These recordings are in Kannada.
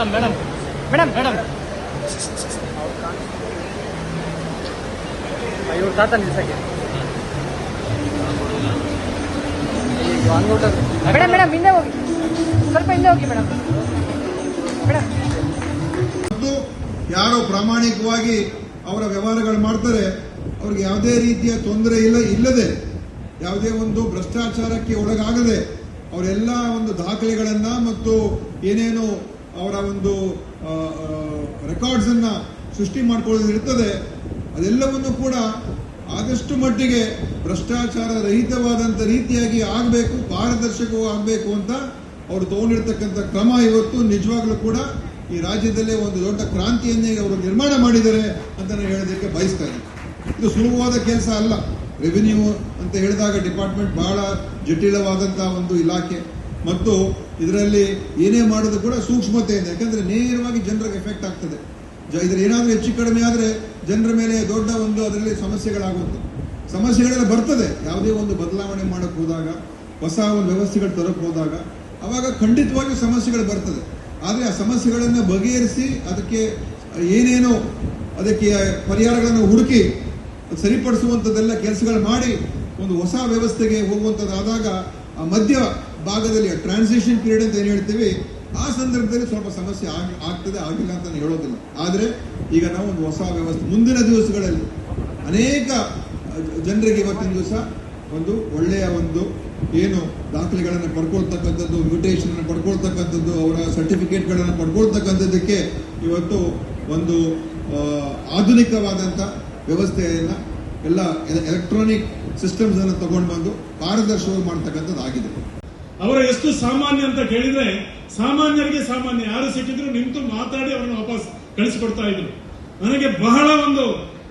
ಮೇಡಮ್ ಮೇಡಮ್ ಮೇಡಮ್ ಇವ್ರು ತಾತ ನಿಲ್ಸಕ್ಕೆ ಮೇಡಮ್ ಮೇಡಮ್ ಹಿಂದೆ ಹೋಗಿ, ಸ್ವಲ್ಪ ಹಿಂದೆ ಹೋಗಿ ಮೇಡಮ್. ಮೇಡಮ್ ಯಾರೋ ಪ್ರಾಮಾಣಿಕವಾಗಿ ಅವರ ವ್ಯವಹಾರಗಳು ಮಾಡ್ತಾರೆ, ಅವ್ರಿಗೆ ಯಾವುದೇ ರೀತಿಯ ತೊಂದರೆ ಇಲ್ಲದೆ ಯಾವುದೇ ಒಂದು ಭ್ರಷ್ಟಾಚಾರಕ್ಕೆ ಒಳಗಾಗದೆ ಅವರೆಲ್ಲ ಒಂದು ದಾಖಲೆಗಳನ್ನ ಮತ್ತು ಏನೇನು ಅವರ ಒಂದು ರೆಕಾರ್ಡ್ಸ್ ಅನ್ನ ಸೃಷ್ಟಿ ಮಾಡ್ಕೊಳ್ಳೋದಿರ್ತದೆ, ಅದೆಲ್ಲವನ್ನು ಕೂಡ ಆದಷ್ಟು ಮಟ್ಟಿಗೆ ಭ್ರಷ್ಟಾಚಾರ ರಹಿತವಾದಂಥ ರೀತಿಯಾಗಿ ಆಗಬೇಕು, ಪಾರದರ್ಶಕವೂ ಆಗಬೇಕು ಅಂತ ಅವರು ತಗೊಂಡಿರ್ತಕ್ಕಂಥ ಕ್ರಮ ಇವತ್ತು ನಿಜವಾಗ್ಲೂ ಕೂಡ ಈ ರಾಜ್ಯದಲ್ಲೇ ಒಂದು ದೊಡ್ಡ ಕ್ರಾಂತಿಯನ್ನೇ ಅವರು ನಿರ್ಮಾಣ ಮಾಡಿದ್ದಾರೆ ಅಂತ ನಾನು ಹೇಳೋದಕ್ಕೆ ಬಯಸ್ತಾ ಇದ್ದೀನಿ. ಇದು ಸುಲಭವಾದ ಕೆಲಸ ಅಲ್ಲ. ರೆವಿನ್ಯೂ ಅಂತ ಹೇಳಿದಾಗ ಡಿಪಾರ್ಟ್ಮೆಂಟ್ ಬಹಳ ಜಟಿಲವಾದಂತಹ ಒಂದು ಇಲಾಖೆ ಮತ್ತು ಇದರಲ್ಲಿ ಏನೇ ಮಾಡೋದು ಕೂಡ ಸೂಕ್ಷ್ಮತೆಯಿಂದ, ಯಾಕಂದ್ರೆ ನೇರವಾಗಿ ಜನರಿಗೆ ಎಫೆಕ್ಟ್ ಆಗ್ತದೆ. ಇದ್ರ ಏನಾದರೂ ಹೆಚ್ಚು ಕಡಿಮೆ ಆದರೆ ಜನರ ಮೇಲೆ ದೊಡ್ಡ ಒಂದು ಅದರಲ್ಲಿ ಸಮಸ್ಯೆಗಳಾಗುತ್ತೆ. ಸಮಸ್ಯೆಗಳೆಲ್ಲ ಬರ್ತದೆ. ಯಾವುದೇ ಒಂದು ಬದಲಾವಣೆ ಮಾಡಕ್ಕೆ ಹೋದಾಗ, ಹೊಸ ಒಂದು ವ್ಯವಸ್ಥೆಗಳು ತರಕ್ಕೆ ಹೋದಾಗ ಅವಾಗ ಖಂಡಿತವಾಗಿ ಸಮಸ್ಯೆಗಳು ಬರ್ತದೆ. ಆದರೆ ಆ ಸಮಸ್ಯೆಗಳನ್ನು ಬಗೆಹರಿಸಿ ಅದಕ್ಕೆ ಏನೇನೋ ಅದಕ್ಕೆ ಪರಿಹಾರಗಳನ್ನು ಹುಡುಕಿ ಸರಿಪಡಿಸುವಂಥದ್ದೆಲ್ಲ ಕೆಲಸಗಳು ಮಾಡಿ ಒಂದು ಹೊಸ ವ್ಯವಸ್ಥೆಗೆ ಹೋಗುವಂಥದ್ದಾದಾಗ ಆ ಮಧ್ಯ ಭಾಗದಲ್ಲಿ ಟ್ರಾನ್ಸಿಷನ್ ಪೀರಿಯಡ್ ಅಂತ ಏನು ಹೇಳ್ತೀವಿ, ಆ ಸಂದರ್ಭದಲ್ಲಿ ಸ್ವಲ್ಪ ಸಮಸ್ಯೆ ಆಗ್ತದೆ, ಆಗಿಲ್ಲ ಅಂತ ನಾನು ಹೇಳೋದಿಲ್ಲ. ಆದರೆ ಈಗ ನಾವು ಒಂದು ಹೊಸ ವ್ಯವಸ್ಥೆ ಮುಂದಿನ ದಿವಸಗಳಲ್ಲಿ ಅನೇಕ ಜನರಿಗೆ ಇವತ್ತಿನ ದಿವಸ ಒಂದು ಒಳ್ಳೆಯ ಒಂದು ಏನು ದಾಖಲೆಗಳನ್ನು ಪಡ್ಕೊಳ್ತಕ್ಕಂಥದ್ದು, ಮ್ಯೂಟೇಷನ್ ಪಡ್ಕೊಳ್ತಕ್ಕಂಥದ್ದು, ಅವರ ಸರ್ಟಿಫಿಕೇಟ್ಗಳನ್ನು ಪಡ್ಕೊಳ್ತಕ್ಕಂಥದ್ದಕ್ಕೆ ಇವತ್ತು ಒಂದು ಆಧುನಿಕವಾದಂಥ ವ್ಯವಸ್ಥೆಯನ್ನು ಎಲ್ಲ ಎಲೆಕ್ಟ್ರಾನಿಕ್ ಸಿಸ್ಟಮ್ಸ್ ಅನ್ನು ತಗೊಂಡು ಬಂದು ಪಾರದರ್ಶಕವಾಗಿ ಮಾಡ್ತಕ್ಕಂಥದ್ದು ಆಗಿದೆ. ಅವರ ಎಷ್ಟು ಸಾಮಾನ್ಯ ಅಂತ ಕೇಳಿದ್ರೆ, ಸಾಮಾನ್ಯರಿಗೆ ಸಾಮಾನ್ಯ ಯಾರು ಸಿಕ್ಕಿದ್ರು ನಿಂತು ಮಾತಾಡಿ ಅವರನ್ನು ವಾಪಸ್ ಕಳಿಸಿಕೊಡ್ತಾ ಇದ್ರು. ನನಗೆ ಬಹಳ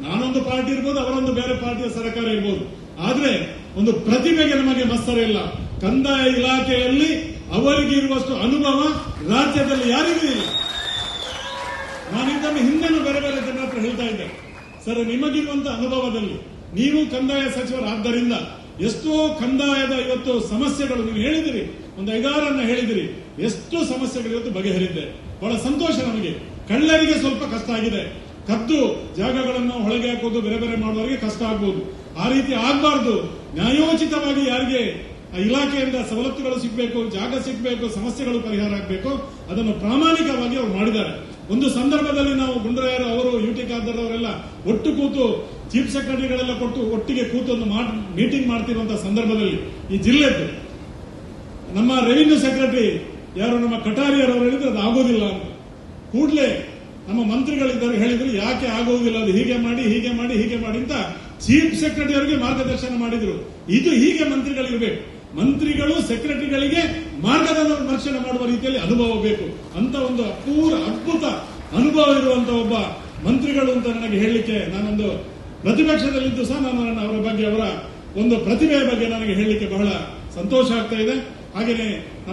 ನಾನೊಂದು ಪಾರ್ಟಿ ಇರ್ಬೋದು, ಅವರೊಂದು ಬೇರೆ ಪಾರ್ಟಿಯ ಸರ್ಕಾರ ಇರ್ಬೋದು, ಆದ್ರೆ ಒಂದು ಪ್ರತಿಭೆಗೆ ನಮಗೆ ಮತ್ಸರ ಇಲ್ಲ. ಕಂದಾಯ ಇಲಾಖೆಯಲ್ಲಿ ಅವರಿಗೆ ಇರುವಷ್ಟು ಅನುಭವ ರಾಜ್ಯದಲ್ಲಿ ಯಾರಿಗೂ ಇಲ್ಲ. ನಾನು ಇದನ್ನು ಹಿಂದೆನೂ ಬೇರೆ ಬೇರೆ ಜನರ ಹತ್ರ ಹೇಳ್ತಾ ಇದ್ದೆ, ಸರ್ ನಿಮಗಿರುವಂತಹ ಅನುಭವದಲ್ಲಿ ನೀವು ಕಂದಾಯ ಸಚಿವರಾದ್ದರಿಂದ ಎಷ್ಟೋ ಕಂದಾಯದ ಇವತ್ತು ಸಮಸ್ಯೆಗಳು ನೀವು ಹೇಳಿದಿರಿ, ಒಂದು 5-6 ಹೇಳಿದಿರಿ, ಎಷ್ಟು ಸಮಸ್ಯೆಗಳು ಇವತ್ತು ಬಗೆಹರಿದ್ದೆ. ಬಹಳ ಸಂತೋಷ ನಮಗೆ. ಕಳ್ಳರಿಗೆ ಸ್ವಲ್ಪ ಕಷ್ಟ ಆಗಿದೆ, ಕದ್ದು ಜಾಗಗಳನ್ನು ಹೊಳಗೆ ಹಾಕೋದು, ಬೇರೆ ಬೇರೆ ಮಾಡುವವರಿಗೆ ಕಷ್ಟ ಆಗ್ಬೋದು. ಆ ರೀತಿ ಆಗಬಾರ್ದು. ನ್ಯಾಯೋಚಿತವಾಗಿ ಯಾರಿಗೆ ಇಲಾಖೆಯಿಂದ ಸವಲತ್ತುಗಳು ಸಿಗಬೇಕು, ಜಾಗ ಸಿಗಬೇಕು, ಸಮಸ್ಯೆಗಳು ಪರಿಹಾರ ಆಗಬೇಕು, ಅದನ್ನು ಪ್ರಾಮಾಣಿಕವಾಗಿ ಅವರು ಮಾಡಿದ್ದಾರೆ. ಒಂದು ಸಂದರ್ಭದಲ್ಲಿ ನಾವು ಗುಂಡ್ರಾಯರು ಅವರು, ಯುಟಿ ಖಾದರ್ ಅವರೆಲ್ಲ ಒಟ್ಟು ಕೂತು, ಚೀಫ್ ಸೆಕ್ರೆಟರಿಗಳೆಲ್ಲ ಕೊಟ್ಟು ಒಟ್ಟಿಗೆ ಕೂತು ಒಂದು ಮೀಟಿಂಗ್ ಮಾಡ್ತಿರುವಂತಹ ಸಂದರ್ಭದಲ್ಲಿ ಈ ಜಿಲ್ಲೆದ್ದು ನಮ್ಮ ರೆವಿನ್ಯೂ ಸೆಕ್ರೆಟರಿ ಯಾರು ನಮ್ಮ ಕಟಾರಿಯರ್ ಅವರು ಹೇಳಿದ್ರು ಅದು ಆಗೋದಿಲ್ಲ ಅಂತ. ಕೂಡಲೇ ನಮ್ಮ ಮಂತ್ರಿಗಳಿದ್ದಾರೆ ಹೇಳಿದ್ರು, ಯಾಕೆ ಆಗೋದಿಲ್ಲ, ಅದು ಹೀಗೆ ಮಾಡಿ ಹೀಗೆ ಮಾಡಿ ಹೀಗೆ ಮಾಡಿ ಅಂತ ಚೀಫ್ ಸೆಕ್ರೆಟರಿ ಅವರಿಗೆ ಮಾರ್ಗದರ್ಶನ ಮಾಡಿದ್ರು. ಇದು ಹೀಗೆ ಮಂತ್ರಿಗಳಿರ್ಬೇಕು. ಮಂತ್ರಿಗಳು ಸೆಕ್ರೆಟರಿಗಳಿಗೆ ಮಾರ್ಗದರ್ಶನ ಮಾಡುವ ರೀತಿಯಲ್ಲಿ ಅನುಭವ ಬೇಕು ಅಂತ ಒಂದು ಅದ್ಭುತ ಅನುಭವ ಇರುವಂತಹ ಒಬ್ಬ ಮಂತ್ರಿಗಳು ಅಂತ ನನಗೆ ಹೇಳಲಿಕ್ಕೆ, ನಾನೊಂದು ಪ್ರತಿಪಕ್ಷದಲ್ಲಿದ್ದು ಸಹ ನಾನು ಅವರ ಬಗ್ಗೆ, ಅವರ ಒಂದು ಪ್ರತಿಭೆಯ ಬಗ್ಗೆ ನನಗೆ ಹೇಳಲಿಕ್ಕೆ ಬಹಳ ಸಂತೋಷ ಆಗ್ತಾ ಇದೆ. ಹಾಗೆಯೇ ನಮ್ಮ